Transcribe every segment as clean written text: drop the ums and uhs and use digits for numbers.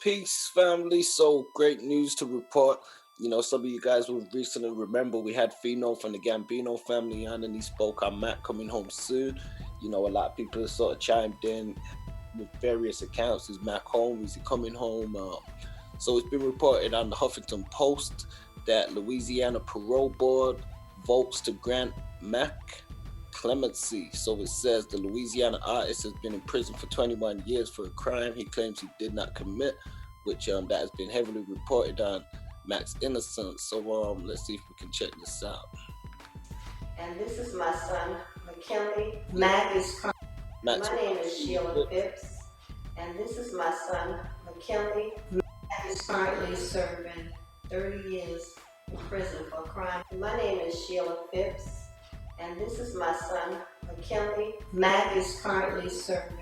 Peace, family. So great news to report. Some of you guys will recently remember we had Fino from the Gambino family on, and he spoke on Mac coming home soon. A lot of people have sort of chimed in with various accounts. Is Mac home? Is he coming home? So it's been reported on the Huffington Post that Louisiana Parole Board votes to grant Mac Clemency. So it says the Louisiana artist has been in prison for 21 years for a crime he claims he did not commit, which that has been heavily reported on Mac's innocence. So let's see if we can check this out. And this is my son, McKinley. My name is Sheila Phipps. And this is my son, McKinley. Mac is currently serving 30 years in prison for a crime. My name is Sheila Phipps. And this is my son, McKinley. Mac is currently serving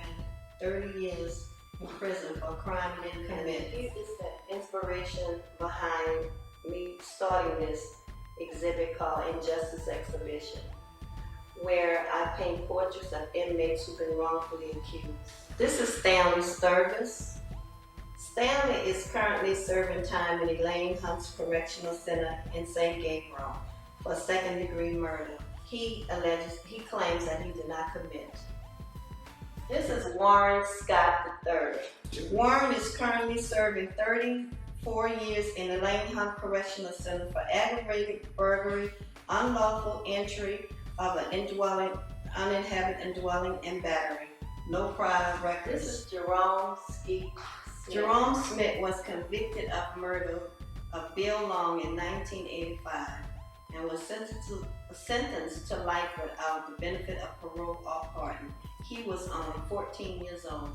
30 years in prison for a crime he didn't commit. He is the inspiration behind me starting this exhibit called Injustice Exhibition, where I paint portraits of inmates who've been wrongfully accused. This is Stanley Sturgis. Stanley is currently serving time in Elaine Hunt's Correctional Center in St. Gabriel for second-degree murder. He claims that he did not commit. This is Warren Scott III. Warren is currently serving 34 years in Elaine Hunt Correctional Center for aggravated burglary, unlawful entry of an uninhabited indwelling, and battery. No prior records. This is Jerome Smith. Jerome Smith was convicted of murder of Bill Long in 1985 and was sentenced to life without the benefit of parole or pardon. He was only 14 years old.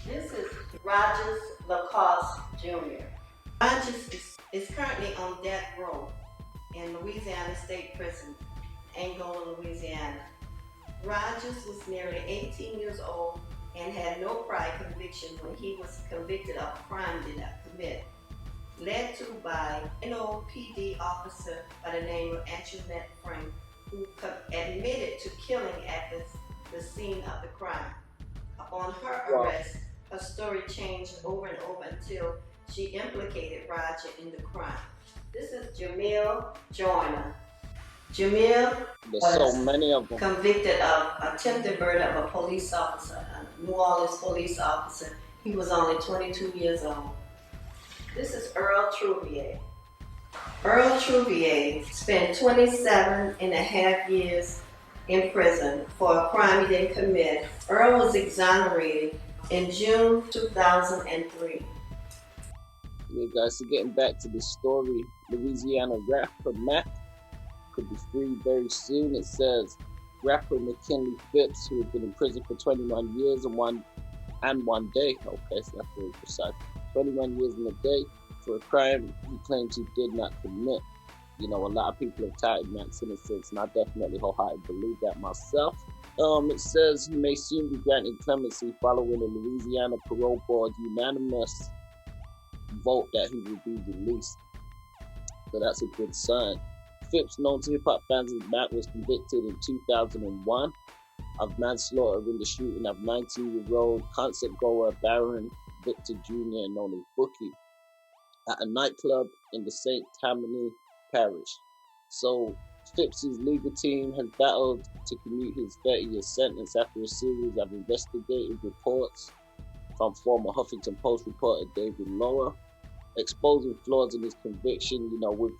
This is Rogers Lacoste Jr. Rogers is currently on death row in Louisiana State Prison, Angola, Louisiana. Rogers was nearly 18 years old and had no prior conviction when he was convicted of a crime he did not commit, led to by an NOPD officer by the name of Antoinette Frank, who admitted to killing at the scene of the crime. Upon her arrest, her story changed over and over until she implicated Roger in the crime. This is Jamil Joyner. Jamil was convicted of attempted murder of a police officer, a New Orleans police officer. He was only 22 years old. This is Earl Trouvier. Earl Trouvier spent 27 and a half years in prison for a crime he didn't commit. Earl was exonerated in June 2003. Yeah, guys, so getting back to the story, Louisiana rapper Mac could be free very soon. It says rapper McKinley Phipps, who has been in prison for 21 years and one day. Okay, so that's very precise. 21 years and a day for a crime he claims he did not commit. A lot of people have touted Mac's innocence, and I definitely wholeheartedly believe that myself. It says he may soon be granted clemency following the Louisiana Parole Board unanimous vote that he will be released. So that's a good sign. Phipps, known to hip-hop fans as Mac, was convicted in 2001 of manslaughter in the shooting of 19-year-old concert-goer Baron Victor Jr., known as Bookie, at a nightclub in the St. Tammany Parish. So Phipps' legal team has battled to commute his 30-year sentence after a series of investigative reports from former Huffington Post reporter David Lower, exposing flaws in his conviction. We've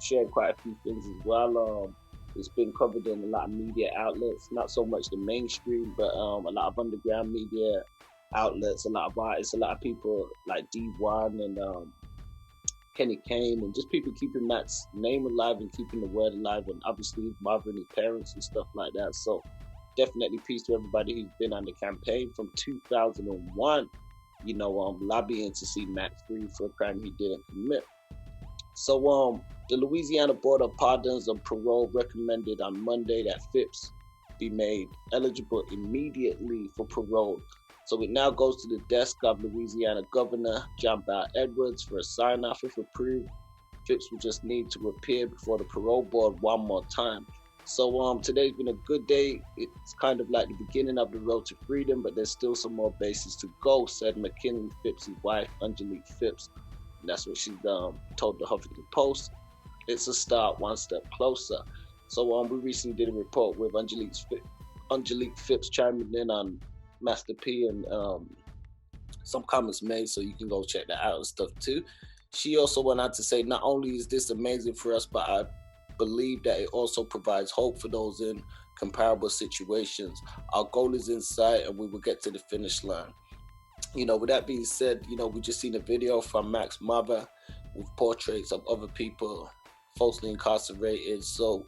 shared quite a few things as well. It's been covered in a lot of media outlets, not so much the mainstream, but a lot of underground media outlets, a lot of artists, a lot of people like D1 and Kenny Kane, and just people keeping Mac's name alive and keeping the word alive, and obviously his mother and his parents and stuff like that. So definitely peace to everybody who's been on the campaign from 2001, lobbying to see Mac free for a crime he didn't commit. So the Louisiana Board of Pardons and Parole recommended on Monday that Phipps be made eligible immediately for parole. So it now goes to the desk of Louisiana Governor John Bell Edwards for a sign-off if approved. Phipps will just need to appear before the parole board one more time. So today's been a good day. It's kind of like the beginning of the road to freedom, but there's still some more bases to go, said McKinley Phipps' wife, Angelique Phipps. And that's what she told the Huffington Post. It's a start, one step closer. So we recently did a report with Angelique Phipps chiming in on Master P and some comments made, so you can go check that out and stuff too. She also went on to say, not only is this amazing for us, but I believe that it also provides hope for those in comparable situations. Our goal is in sight and we will get to the finish line. With that being said, we just seen a video from Mac's mother with portraits of other people falsely incarcerated. So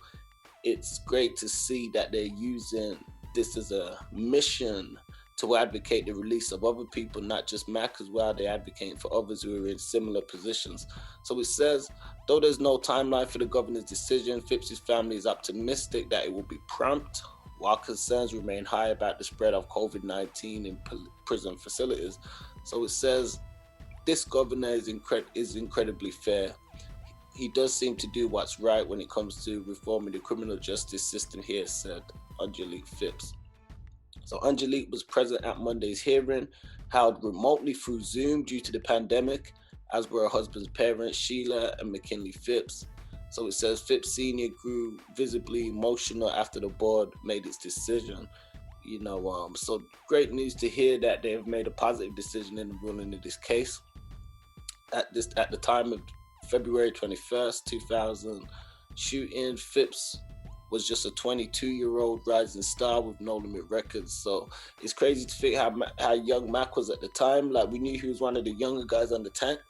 it's great to see that they're using this as a mission to advocate the release of other people, not just Mac as well. They're advocating for others who are in similar positions. So it says, though there's no timeline for the governor's decision, Phipps' family is optimistic that it will be prompt, while concerns remain high about the spread of COVID-19 in prison facilities. So it says, this governor is incredibly fair. He does seem to do what's right when it comes to reforming the criminal justice system here, said Angelique Phipps. So Angelique was present at Monday's hearing, held remotely through Zoom due to the pandemic, as were her husband's parents, Sheila and McKinley Phipps. So it says Phipps Sr. grew visibly emotional after the board made its decision. So great news to hear that they have made a positive decision in the ruling of this case. At the time of February 21st, 2000 shooting, Phipps was just a 22-year-old rising star with No Limit Records. So it's crazy to think how young Mac was at the time. Like, we knew he was one of the younger guys on the tank,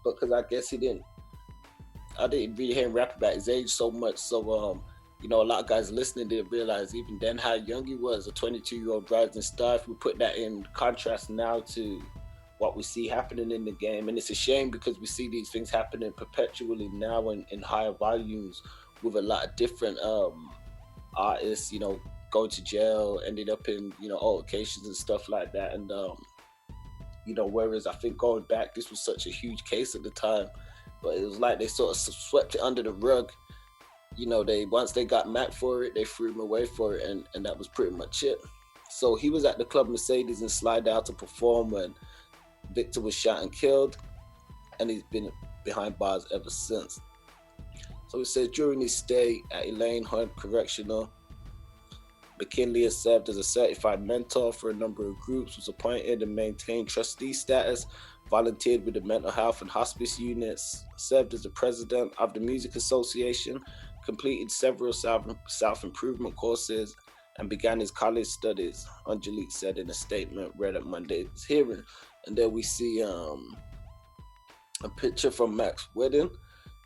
but because I guess I didn't really hear him rap about his age so much. So a lot of guys listening didn't realize even then how young he was, a 22-year-old rising star. If we put that in contrast now to what we see happening in the game, and it's a shame because we see these things happening perpetually now in higher volumes, with a lot of different artists, going to jail, ended up in, altercations and stuff like that. And, whereas I think going back, this was such a huge case at the time, but it was like they sort of swept it under the rug. Once they got Mac for it, they threw him away for it, and that was pretty much it. So he was at the Club Mercedes in Slidell to perform when Victor was shot and killed, and he's been behind bars ever since. So it says, during his stay at Elaine Hunt Correctional, McKinley has served as a certified mentor for a number of groups, was appointed and maintained trustee status, volunteered with the mental health and hospice units, served as the president of the Music Association, completed several self-improvement courses, and began his college studies, Angelique said in a statement read at Monday's hearing. And there we see a picture from Mac's wedding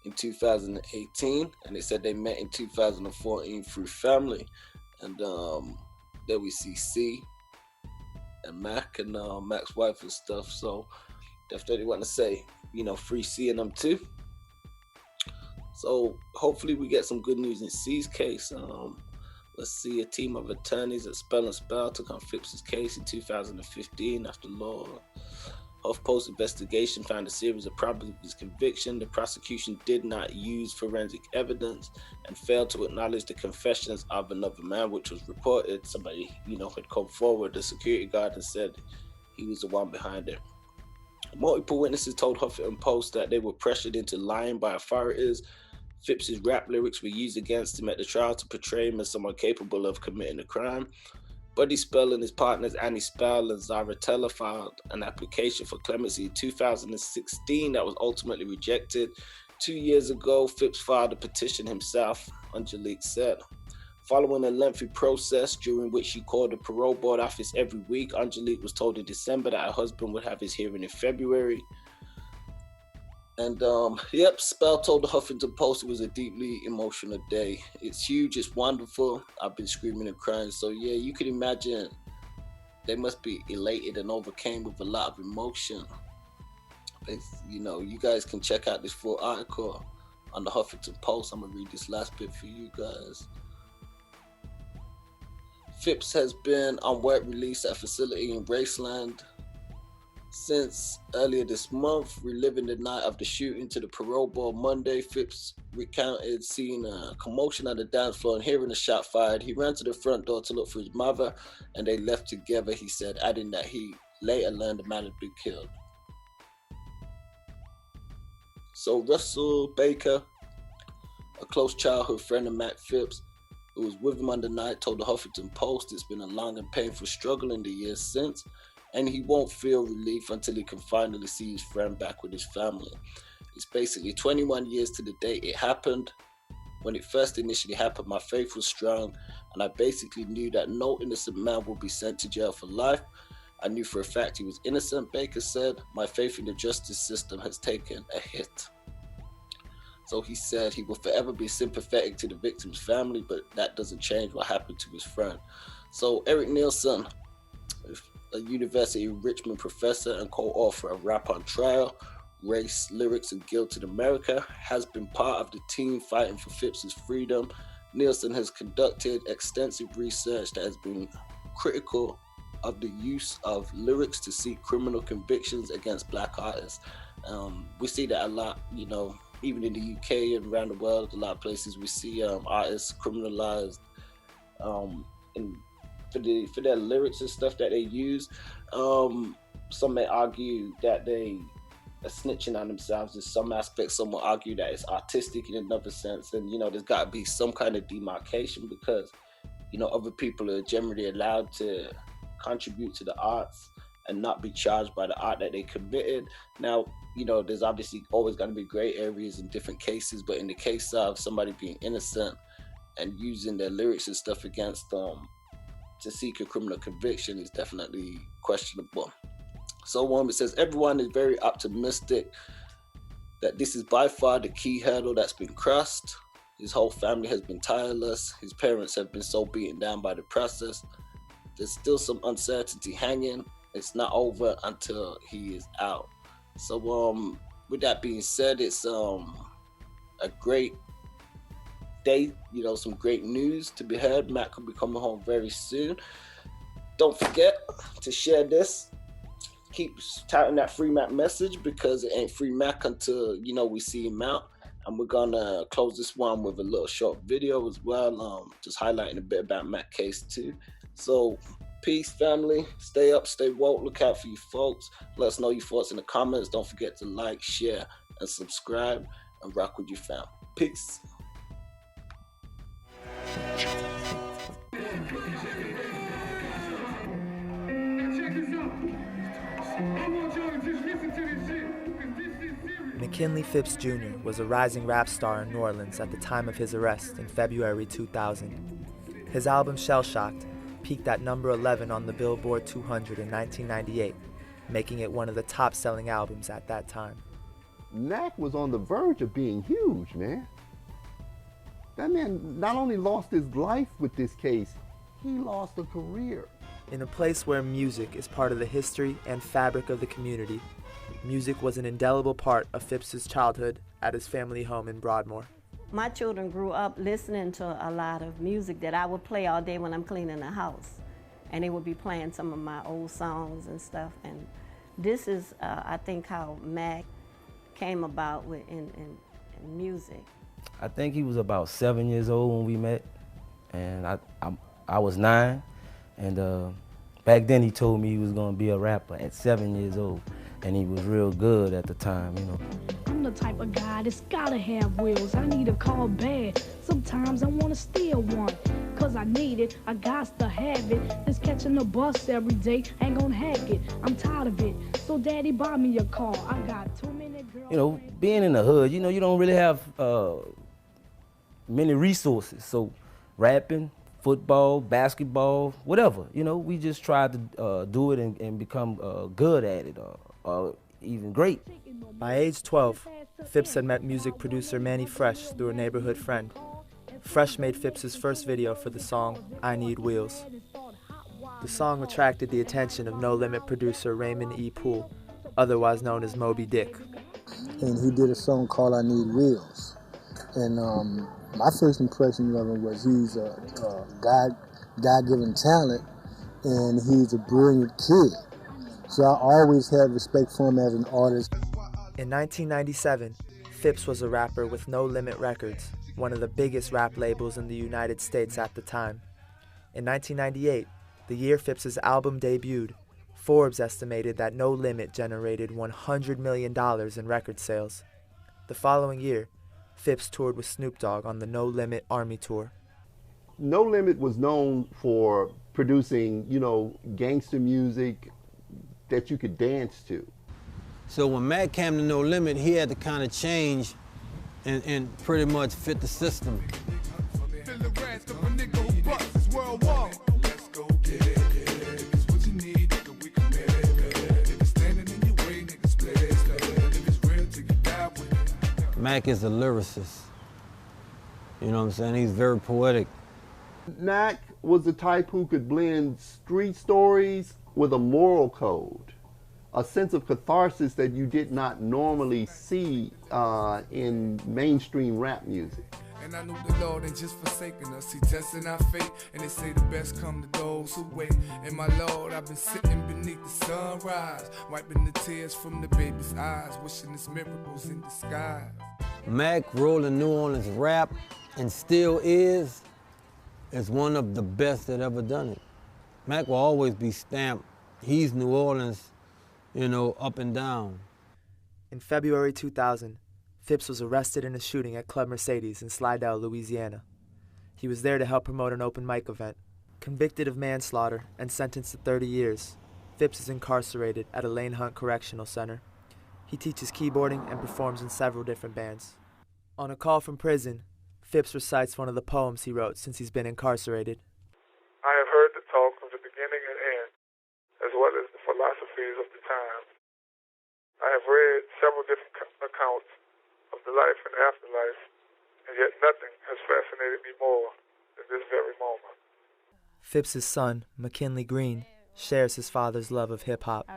in 2018, and they said they met in 2014 through family. And there we see C and Mac and Mac's wife and stuff. So definitely want to say, free seeing them too. So hopefully we get some good news in C's case. Let's see, a team of attorneys at Spell and Spell took on Phipps' case in 2015 after law HuffPost investigation found a series of problems with his conviction. The prosecution did not use forensic evidence and failed to acknowledge the confessions of another man, which was reported. Somebody, had come forward, the security guard, and said he was the one behind it. Multiple witnesses told Huffington Post that they were pressured into lying by authorities. Phipps' rap lyrics were used against him at the trial to portray him as someone capable of committing a crime. Buddy Spell and his partners Annie Spell and Zara Teller filed an application for clemency in 2016 that was ultimately rejected. 2 years ago, Phipps filed a petition himself, Angelique said. Following a lengthy process during which she called the parole board office every week, Angelique was told in December that her husband would have his hearing in February. And Spell told the Huffington Post it was a deeply emotional day. It's huge, it's wonderful. I've been screaming and crying. So yeah, you can imagine they must be elated and overcame with a lot of emotion. You guys can check out this full article on the Huffington Post. I'm gonna read this last bit for you guys. Phipps has been on work release at a facility in Graceland Since earlier this month, reliving the night of the shooting to the parole board Monday, Phipps recounted seeing a commotion on the dance floor and hearing a shot fired. He ran to the front door to look for his mother, and they left together, he said, adding that he later learned the man had been killed. So Russell Baker, a close childhood friend of Mac Phipps, who was with him on the night, told the Huffington Post it's been a long and painful struggle in the years since, and he won't feel relief until he can finally see his friend back with his family. It's basically 21 years to the day it happened. When it first initially happened, my faith was strong, and I basically knew that no innocent man would be sent to jail for life. I knew for a fact he was innocent, Baker said. My faith in the justice system has taken a hit. So he said he will forever be sympathetic to the victim's family, but that doesn't change what happened to his friend. So Eric Nielsen, a University of Richmond professor and co-author of Rap on Trial, Race, Lyrics, and Guilt in America, has been part of the team fighting for Phipps's freedom. Nielsen has conducted extensive research that has been critical of the use of lyrics to seek criminal convictions against Black artists. We see that a lot, even in the UK and around the world, a lot of places we see artists criminalized for their lyrics and stuff that they use. Some may argue that they are snitching on themselves in some aspects. Some will argue that it's artistic in another sense. And, there's got to be some kind of demarcation because, other people are generally allowed to contribute to the arts and not be charged by the art that they committed. Now, there's obviously always going to be gray areas in different cases, but in the case of somebody being innocent and using their lyrics and stuff against them to seek a criminal conviction is definitely questionable. So it says, everyone is very optimistic that this is by far the key hurdle that's been crossed. His whole family has been tireless. His parents have been so beaten down by the process. There's still some uncertainty hanging. It's not over until he is out. So with that being said, it's a great day, some great news to be heard. Mac could be coming home very soon. Don't forget to share this. Keep touting that free Mac message because it ain't free Mac until we see him out. And we're gonna close this one with a little short video as well, just highlighting a bit about Mac case too. So peace, family. Stay up, stay woke. Look out for you folks. Let us know your thoughts in the comments. Don't forget to like, share, and subscribe, and rock with your fam. Peace. McKinley Phipps Jr. was a rising rap star in New Orleans at the time of his arrest in February 2000. His album Shell Shocked peaked at number 11 on the Billboard 200 in 1998, making it one of the top-selling albums at that time. Mac was on the verge of being huge, man. That man not only lost his life with this case, he lost a career. In a place where music is part of the history and fabric of the community, music was an indelible part of Phipps's childhood at his family home in Broadmoor. My children grew up listening to a lot of music that I would play all day when I'm cleaning the house. And they would be playing some of my old songs and stuff. And this is, I think, how Mac came about in music. I think he was about 7 years old when we met, and I was 9. And back then he told me he was gonna be a rapper at 7 years old. And he was real good at the time, I'm the type of guy that's gotta have wheels. I need a car bad. Sometimes I wanna steal one. Cause I need it, I got to have it. Just catching the bus every day, ain't gonna hack it. I'm tired of it. So daddy buy me a car. I got too many girls. Being in the hood, you don't really have many resources. So rapping, football, basketball, whatever, we just tried to do it and become good at it. Or even great. By age 12, Phipps had met music producer Manny Fresh through a neighborhood friend. Fresh made Phipps's first video for the song, I Need Wheels. The song attracted the attention of No Limit producer Raymond E. Poole, otherwise known as Moby Dick. And he did a song called I Need Wheels. And my first impression of him was he's a God-given talent, and he's a brilliant kid. So I always had respect for him as an artist. In 1997, Phipps was a rapper with No Limit Records, one of the biggest rap labels in the United States at the time. In 1998, the year Phipps's album debuted, Forbes estimated that No Limit generated $100 million in record sales. The following year, Phipps toured with Snoop Dogg on the No Limit Army Tour. No Limit was known for producing, gangster music that you could dance to. So when Mac came to No Limit, he had to kind of change and pretty much fit the system. Mac is a lyricist. You know what I'm saying? He's very poetic. Mac was the type who could blend street stories with a moral code, a sense of catharsis that you did not normally see in mainstream rap music. And I knew the Lord ain't just forsaken us. He testing our faith, and they say the best come to those who wait. And my Lord, I've been sitting beneath the sunrise, wiping the tears from the baby's eyes, wishing his miracles in disguise. Mac rolling New Orleans rap, and still is one of the best that ever done it. Mac will always be stamped. He's New Orleans, up and down. In February 2000, Phipps was arrested in a shooting at Club Mercedes in Slidell, Louisiana. He was there to help promote an open mic event. Convicted of manslaughter and sentenced to 30 years, Phipps is incarcerated at a Lane Hunt Correctional Center. He teaches keyboarding and performs in several different bands. On a call from prison, Phipps recites one of the poems he wrote since he's been incarcerated. I have heard the talk of the beginning and end, as well as the philosophies of the times. I have read several different accounts of the life and afterlife, and yet nothing has fascinated me more than this very moment. Phipps's son, McKinley Green, shares his father's love of hip-hop.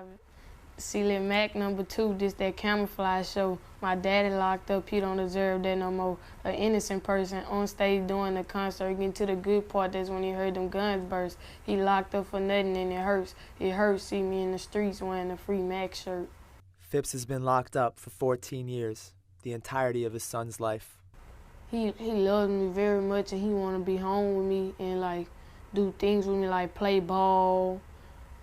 Celia Mac #2, this that camouflage show. My daddy locked up, he don't deserve that no more. An innocent person on stage doing the concert, getting to the good part, that's when he heard them guns burst. He locked up for nothing and it hurts. It hurts, see me in the streets wearing a free Mac shirt. Phipps has been locked up for 14 years, the entirety of his son's life. He loves me very much, and he want to be home with me and do things with me, like play ball,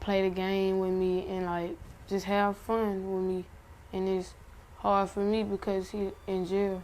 play the game with me, and just have fun with me. And it's hard for me because he's in jail.